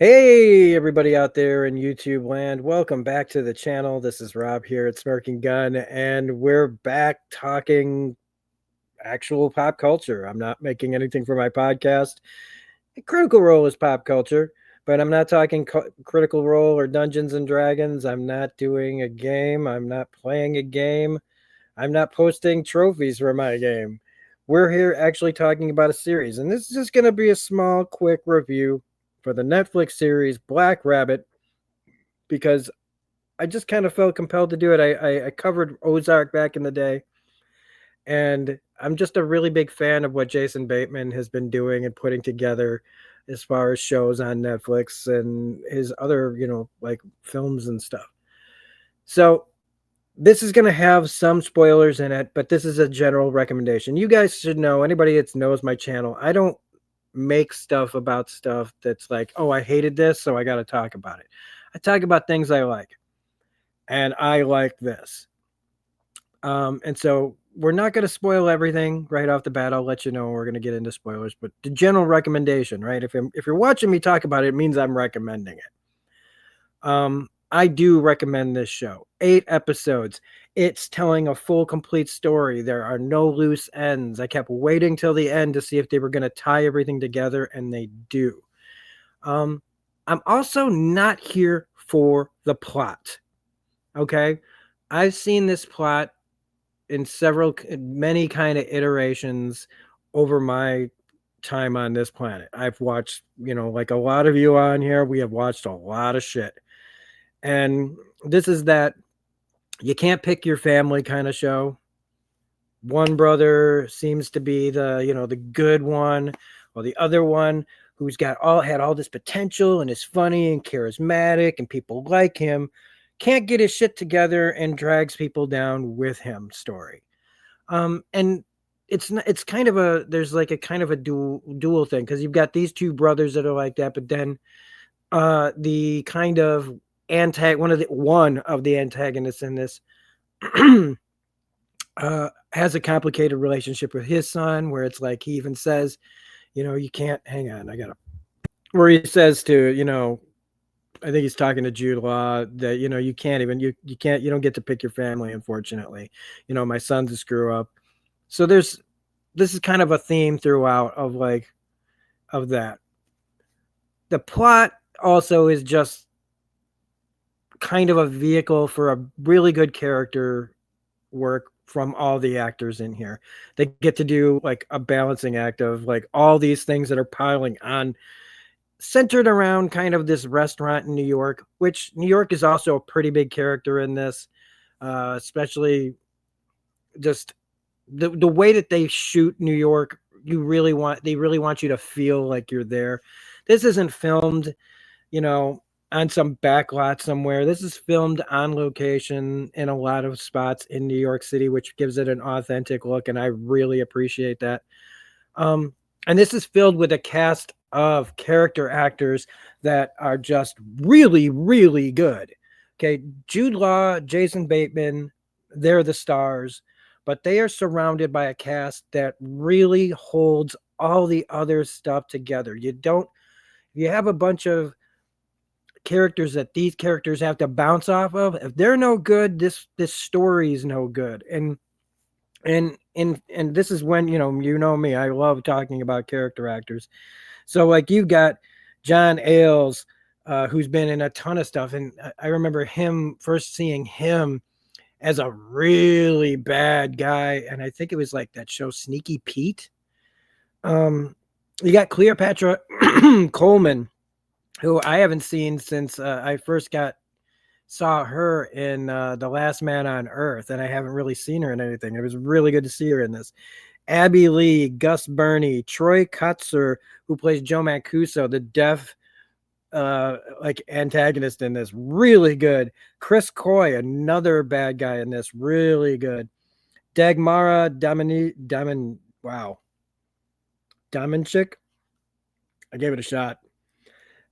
Hey, everybody out there in YouTube land. Welcome back to the channel. This is Rob here at Smirking Gun, and we're back talking actual pop culture. I'm not making anything for my podcast. Critical Role is pop culture, but I'm not talking Critical Role or Dungeons and Dragons. I'm not doing a game. I'm not playing a game. I'm not posting trophies for my game. We're here actually talking about a series, and this is just going to be a small, quick review for the Netflix series Black Rabbit because I just kind of felt compelled to do it. I covered Ozark back in the day, and I'm just a really big fan of what Jason Bateman has been doing and putting together as far as shows on Netflix and his other, like films and stuff. So this is going to have some spoilers in it, but this is a general recommendation. You guys should know, anybody that knows my channel, I don't make stuff about stuff that's like, oh, I hated this, so I got to talk about it. I talk about things I like, and I like this. And so we're not going to spoil everything right off the bat. I'll let you know we're going to get into spoilers, but the general recommendation, right? If you're watching me talk about it, it means I'm recommending it. I do recommend this show. 8 episodes. It's telling a full, complete story. There are no loose ends. I kept waiting till the end to see if they were going to tie everything together, and they do. I'm also not here for the plot. Okay. I've seen this plot in many kind of iterations over my time on this planet. I've watched, like a lot of you on here, we have watched a lot of shit. And this is that you can't pick your family kind of show. One brother seems to be the good one, while the other one who's had all this potential and is funny and charismatic and people like him can't get his shit together and drags people down with him story. And it's kind of there's like a kind of a dual thing because you've got these two brothers that are like that, but then the kind of one of the antagonists in this has a complicated relationship with his son, where it's like he even says, you can't hang on, I gotta where he says to, I think he's talking to Jude Law that, you can't even you don't get to pick your family, unfortunately. My son's a screw up. So this is kind of a theme throughout of that. The plot also is just kind of a vehicle for a really good character work from all the actors in here. They get to do like a balancing act of like all these things that are piling on, centered around kind of this restaurant in New York, which New York is also a pretty big character in this, especially just the way that they shoot New York. They really want you to feel like you're there. This isn't filmed, you know, on some backlot somewhere. This is filmed on location in a lot of spots in New York City, which gives it an authentic look, and I really appreciate that. And this is filled with a cast of character actors that are just really, really good. Okay, Jude Law, Jason Bateman, they're the stars, but they are surrounded by a cast that really holds all the other stuff together. You have a bunch of characters that these characters have to bounce off of. If they're no good, this story is no good. And this is when, me, I love talking about character actors. So like you've got John Ailes, who's been in a ton of stuff, and I remember him first seeing him as a really bad guy, and I think it was like that show Sneaky Pete. You got Cleopatra Coleman, who I haven't seen since I first saw her in The Last Man on Earth, and I haven't really seen her in anything. It was really good to see her in this. Abby Lee, Gus Burney, Troy Kutzer, who plays Joe Mancuso, the deaf like antagonist in this, really good. Chris Coy, another bad guy in this, really good. Dagmara Dominchik. I gave it a shot.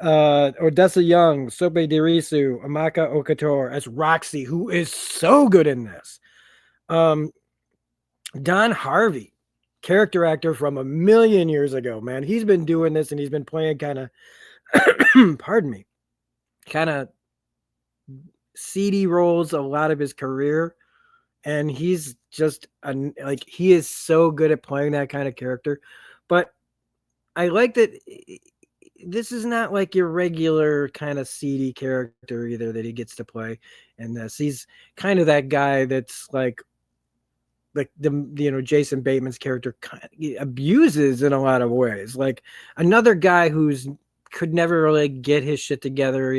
Odessa Young, Sope Dirisu, Amaka Okator as Roxy, who is so good in this. Don Harvey, character actor from a million years ago, man. He's been doing this and he's been playing kind of pardon me, kind of seedy roles a lot of his career, and he's just like he is so good at playing that kind of character. But I like that this is not like your regular kind of seedy character either that he gets to play in this. He's kind of that guy that's like the Jason Bateman's character kind of abuses in a lot of ways. Like another guy who's could never really get his shit together.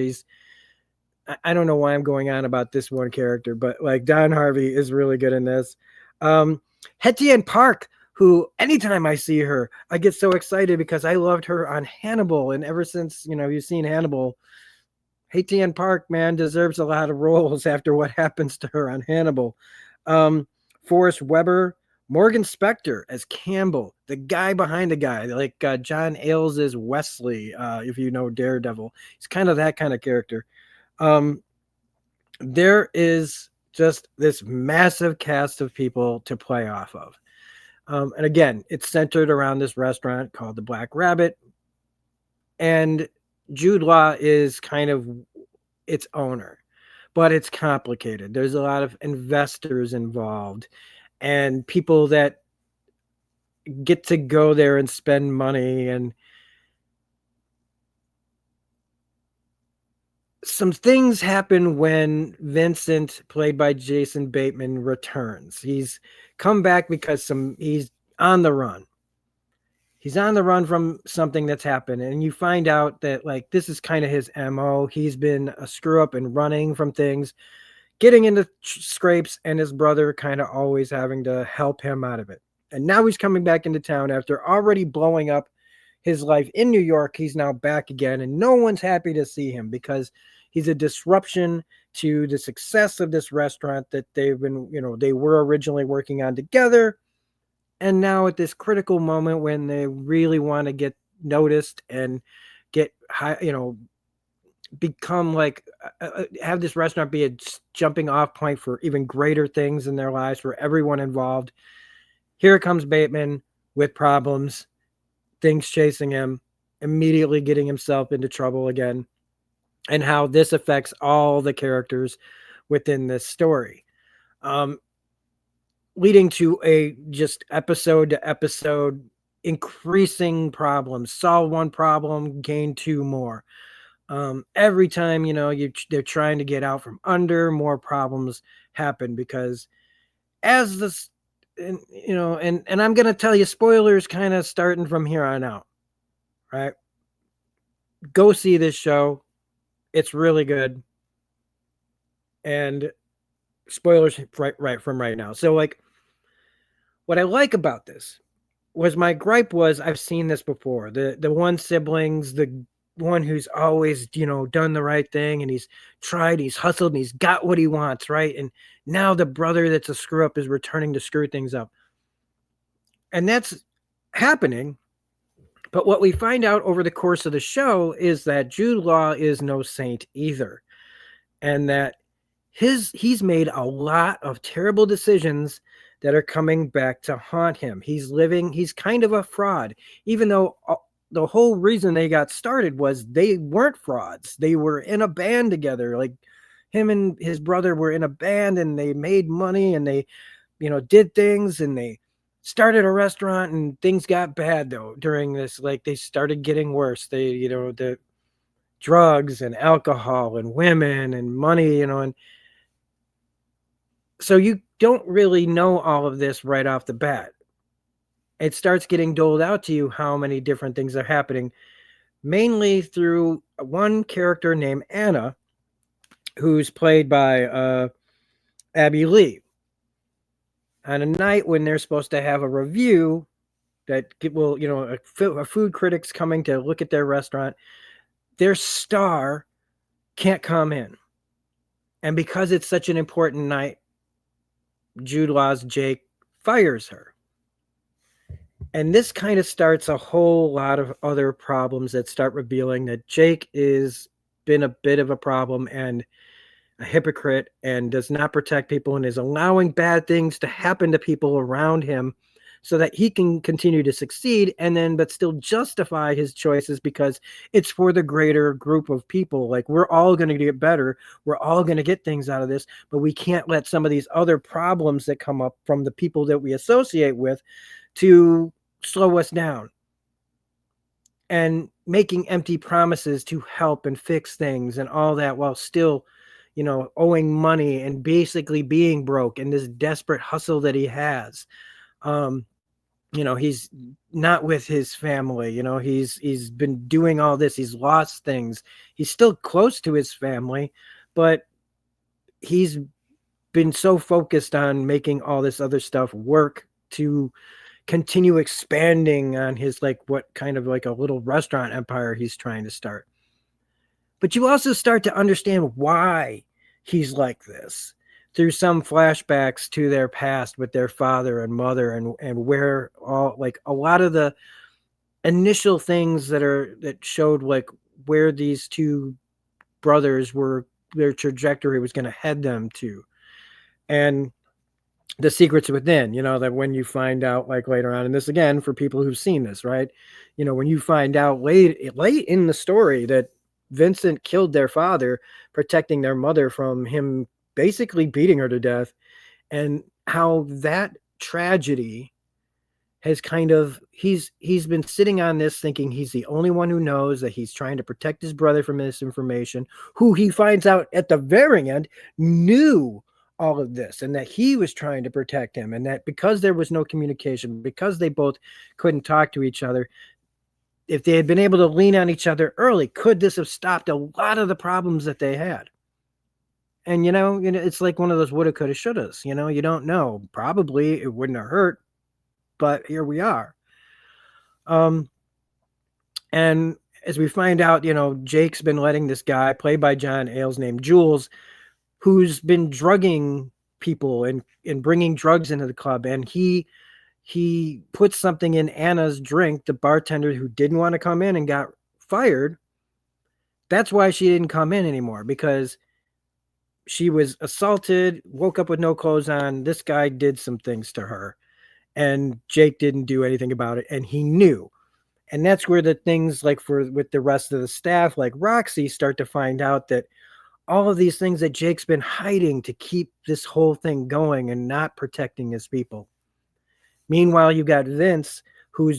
I don't know why I'm going on about this one character, but like Don Harvey is really good in this. Hettienne Park, who anytime I see her, I get so excited because I loved her on Hannibal, and ever since you've seen Hannibal, Hettienne Park, man, deserves a lot of roles after what happens to her on Hannibal. Forrest Weber, Morgan Spector as Campbell, the guy behind the guy, like John Ailes is Wesley, if you know Daredevil. He's kind of that kind of character. There is just this massive cast of people to play off of. And again, it's centered around this restaurant called the Black Rabbit. And Jude Law is kind of its owner, but it's complicated. There's a lot of investors involved and people that get to go there and spend money, and some things happen when Vincent, played by Jason Bateman, returns. He's come back because he's on the run. He's on the run from something that's happened, and you find out that like this is kind of his MO. He's been a screw up and running from things, getting into scrapes, and his brother kind of always having to help him out of it. And now he's coming back into town after already blowing up his life in New York. He's now back again, and no one's happy to see him because he's a disruption to the success of this restaurant that they were originally working on together. And now at this critical moment when they really want to get noticed and get high, become like have this restaurant be a jumping off point for even greater things in their lives for everyone involved. Here comes Bateman with problems, things chasing him, immediately getting himself into trouble again, and how this affects all the characters within this story. Leading to a just episode to episode increasing problems. Solve one problem, gain two more. Every time they're trying to get out from under, more problems happen because as this, and I'm gonna tell you spoilers, kind of starting from here on out. Right? Go see this show. It's really good. And spoilers right from right now. So like what I like about this was my gripe was I've seen this before. The one siblings, the one who's always, done the right thing, and he's tried, he's hustled, and he's got what he wants, right? And now the brother that's a screw up is returning to screw things up. And that's happening. But what we find out over the course of the show is that Jude Law is no saint either. And that he's made a lot of terrible decisions that are coming back to haunt him. He's kind of a fraud, even though the whole reason they got started was they weren't frauds. They were in a band together. Like him and his brother were in a band, and they made money, and they, did things, and they started a restaurant, and things got bad though during this. Like they started getting worse. They, the drugs and alcohol and women and money, and so you don't really know all of this right off the bat. It starts getting doled out to you how many different things are happening, mainly through one character named Anna, who's played by Abby Lee. On a night when they're supposed to have a review that will, a food critic's coming to look at their restaurant, their star can't come in. And because it's such an important night, Jude Law's Jake fires her. And this kind of starts a whole lot of other problems that start revealing that Jake is been a bit of a problem and a hypocrite and does not protect people and is allowing bad things to happen to people around him so that he can continue to succeed, and then but still justify his choices because it's for the greater group of people. Like, we're all going to get better, we're all going to get things out of this, but we can't let some of these other problems that come up from the people that we associate with to slow us down. And making empty promises to help and fix things and all that, while still, owing money and basically being broke, and this desperate hustle that he has. um he's not with his family. He's been doing all this, he's lost things, he's still close to his family, but he's been so focused on making all this other stuff work to continue expanding on his, like, what kind of like a little restaurant empire he's trying to start. But you also start to understand why he's like this through some flashbacks to their past with their father and mother, and where all, like, a lot of the initial things that showed like where these two brothers were, their trajectory was going to head them to. And the secrets within, that when you find out, like, later on, and this again for people who've seen this, right? When you find out late in the story that Vincent killed their father, protecting their mother from him basically beating her to death, and how that tragedy has kind of, he's been sitting on this thinking he's the only one who knows that he's trying to protect his brother from this information, who he finds out at the very end knew all of this, and that he was trying to protect him, and that because there was no communication, because they both couldn't talk to each other, if they had been able to lean on each other early, could this have stopped a lot of the problems that they had? And it's like one of those woulda, coulda, shouldas. You don't know. Probably it wouldn't have hurt, but here we are. And as we find out, Jake's been letting this guy, played by John Ailes, named Jules, who's been drugging people and bringing drugs into the club, and he put something in Anna's drink, the bartender who didn't want to come in and got fired. That's why she didn't come in anymore, because she was assaulted, woke up with no clothes on. This guy did some things to her, and Jake didn't do anything about it, and he knew. And that's where the things, like, with the rest of the staff, like Roxy, start to find out that all of these things that Jake's been hiding to keep this whole thing going and not protecting his people. Meanwhile, you got Vince, who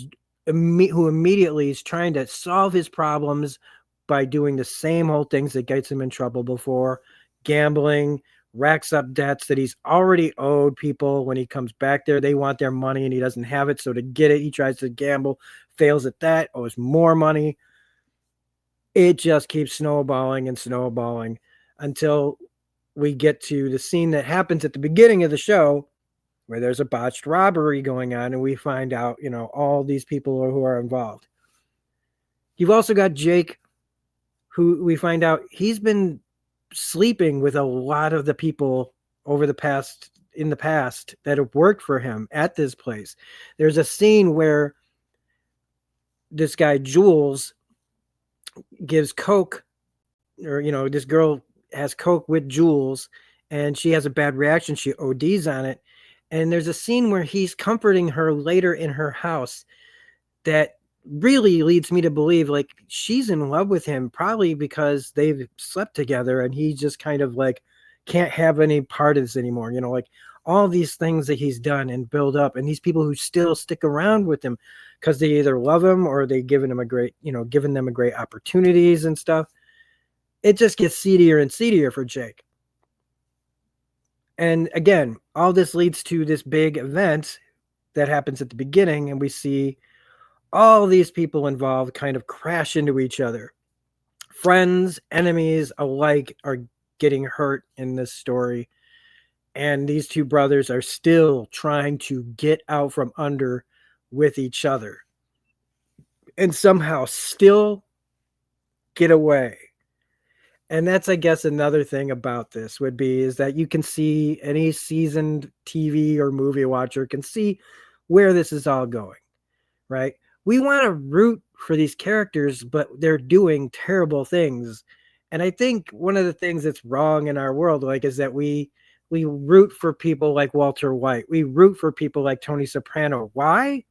immediately is trying to solve his problems by doing the same old things that gets him in trouble before: gambling, racks up debts that he's already owed people. When he comes back there, they want their money and he doesn't have it. So to get it, he tries to gamble, fails at that, owes more money. It just keeps snowballing and snowballing until we get to the scene that happens at the beginning of the show, where there's a botched robbery going on, and we find out, all these people who are involved. You've also got Jake, who we find out he's been sleeping with a lot of the people in the past that have worked for him at this place. There's a scene where this guy Jules gives coke, or this girl has coke with Jules, and she has a bad reaction, she ODs on it. And there's a scene where he's comforting her later in her house that really leads me to believe, like, she's in love with him, probably because they've slept together and he just kind of like can't have any part of this anymore. Like, all these things that he's done and build up, and these people who still stick around with him because they either love him or they given them a great opportunities and stuff. It just gets seedier and seedier for Jake. And again, all this leads to this big event that happens at the beginning, and we see all these people involved kind of crash into each other. Friends, enemies alike are getting hurt in this story, and these two brothers are still trying to get out from under with each other and somehow still get away. And that's, I guess, another thing about this would be is that you can see, any seasoned TV or movie watcher can see where this is all going, right? We want to root for these characters, but they're doing terrible things. And I think one of the things that's wrong in our world, like, is that we We root for people like Walter White. We root for people like Tony Soprano. Why?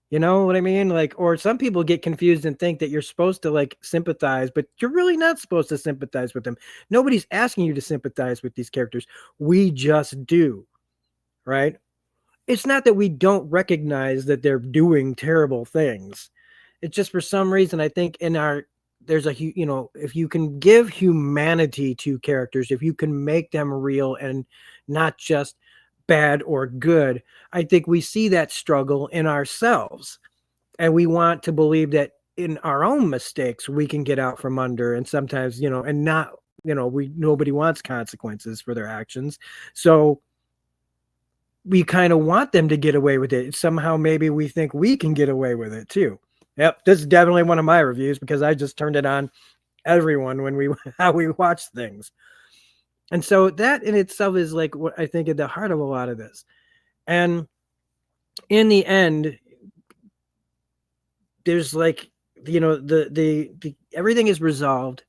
You know what I mean? Like, or some people get confused and think that you're supposed to like sympathize, but you're really not supposed to sympathize with them. Nobody's asking you to sympathize with these characters. We just do, right? It's not that we don't recognize that they're doing terrible things. It's just for some reason, I think in our, there's a, you know, if you can give humanity to characters, if you can make them real and not just bad or good, I think we see that struggle in ourselves. And we want to believe that in our own mistakes, we can get out from under. And sometimes, you know, and not, you know, nobody wants consequences for their actions. So we kind of want them to get away with it. Somehow, maybe we think we can get away with it too. Yep, this is definitely one of my reviews because I just turned it on everyone when we how we watch things. And so that in itself is like what I think at the heart of a lot of this. And in the end, there's like, you know, the everything is resolved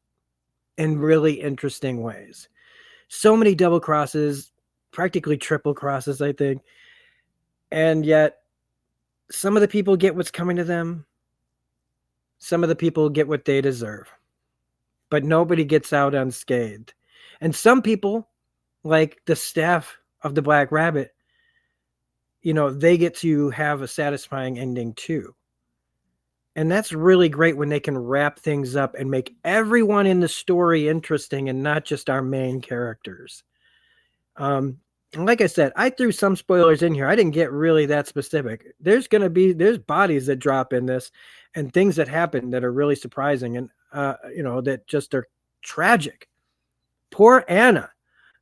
in really interesting ways. So many double crosses, practically triple crosses, I think. And yet some of the people get what's coming to them. Some of the people get what they deserve. But nobody gets out unscathed. And some people, like the staff of the Black Rabbit, you know, they get to have a satisfying ending too. And that's really great when they can wrap things up and make everyone in the story interesting and not just our main characters. And like I said, I threw some spoilers in here. I didn't get really that specific. There's bodies that drop in this and things that happen that are really surprising and, you know, that just are tragic. Poor Anna.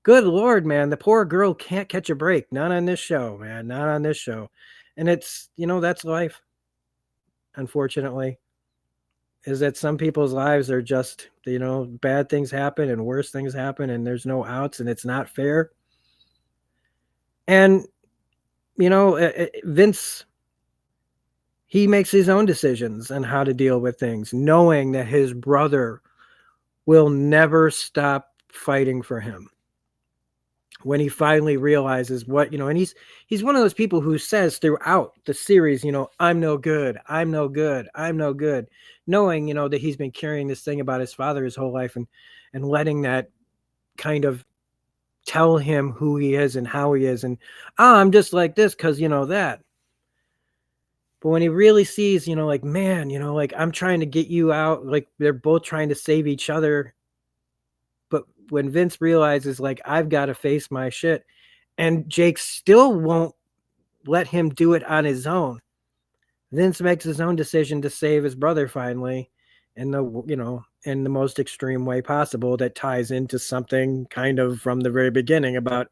Good Lord, man. The poor girl can't catch a break. Not on this show, man. Not on this show. And it's, you know, that's life. Unfortunately, is that some people's lives are just, you know, bad things happen and worse things happen and there's no outs and it's not fair. And, you know, Vince, he makes his own decisions on how to deal with things, knowing that his brother will never stop fighting for him. When he finally realizes what, you know, and he's one of those people who says throughout the series, you know, I'm no good, I'm no good, I'm no good, knowing, you know, that he's been carrying this thing about his father his whole life and letting that kind of tell him who he is and how he is and I'm just like this because, you know, that. But when he really sees, you know, like, man, you know, like I'm trying to get you out, like they're both trying to save each other. But when Vince realizes, like, I've got to face my shit, and Jake still won't let him do it on his own, Vince makes his own decision to save his brother finally, in the, you know, in the most extreme way possible that ties into something kind of from the very beginning about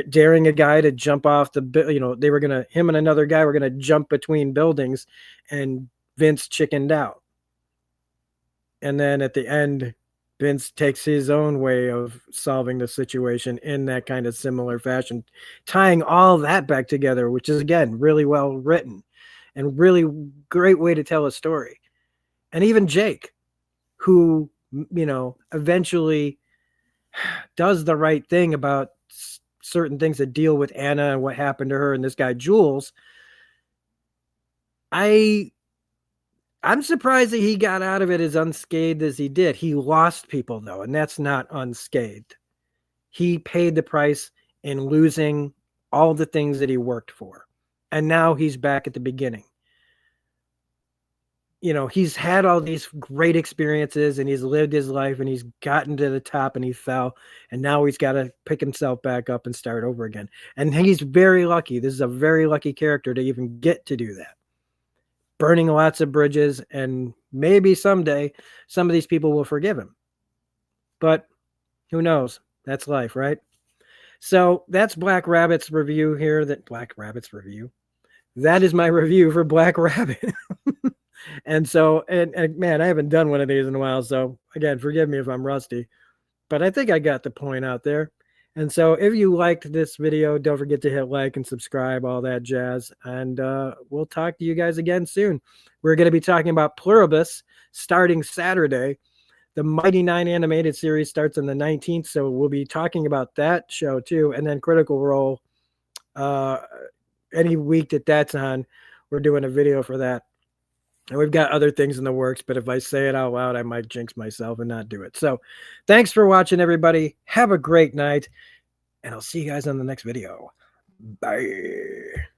daring a guy to jump off the, you know, they were gonna, him and another guy were gonna jump between buildings, and Vince chickened out. And then at the end, Vince takes his own way of solving the situation in that kind of similar fashion, tying all that back together, which is, again, really well written and really great way to tell a story. And even Jake, who, you know, eventually does the right thing about certain things that deal with Anna and what happened to her and this guy, Jules, I'm surprised that he got out of it as unscathed as he did. He lost people, though, and that's not unscathed. He paid the price in losing all the things that he worked for. And now he's back at the beginning. You know, he's had all these great experiences and he's lived his life and he's gotten to the top and he fell. And now he's got to pick himself back up and start over again. And he's very lucky. This is a very lucky character to even get to do that. Burning lots of bridges, and maybe someday some of these people will forgive him. But who knows? That's life, right? So that's Black Rabbit's review here. That is my review for Black Rabbit. And so, and man, I haven't done one of these in a while. So again, forgive me if I'm rusty, but I think I got the point out there. And so if you liked this video, don't forget to hit like and subscribe, all that jazz. And we'll talk to you guys again soon. We're going to be talking about Pluribus starting Saturday. The Mighty Nine animated series starts on the 19th, so we'll be talking about that show too. And then Critical Role, any week that's on, we're doing a video for that. And we've got other things in the works, but if I say it out loud, I might jinx myself and not do it. So thanks for watching, everybody. Have a great night, and I'll see you guys on the next video. Bye.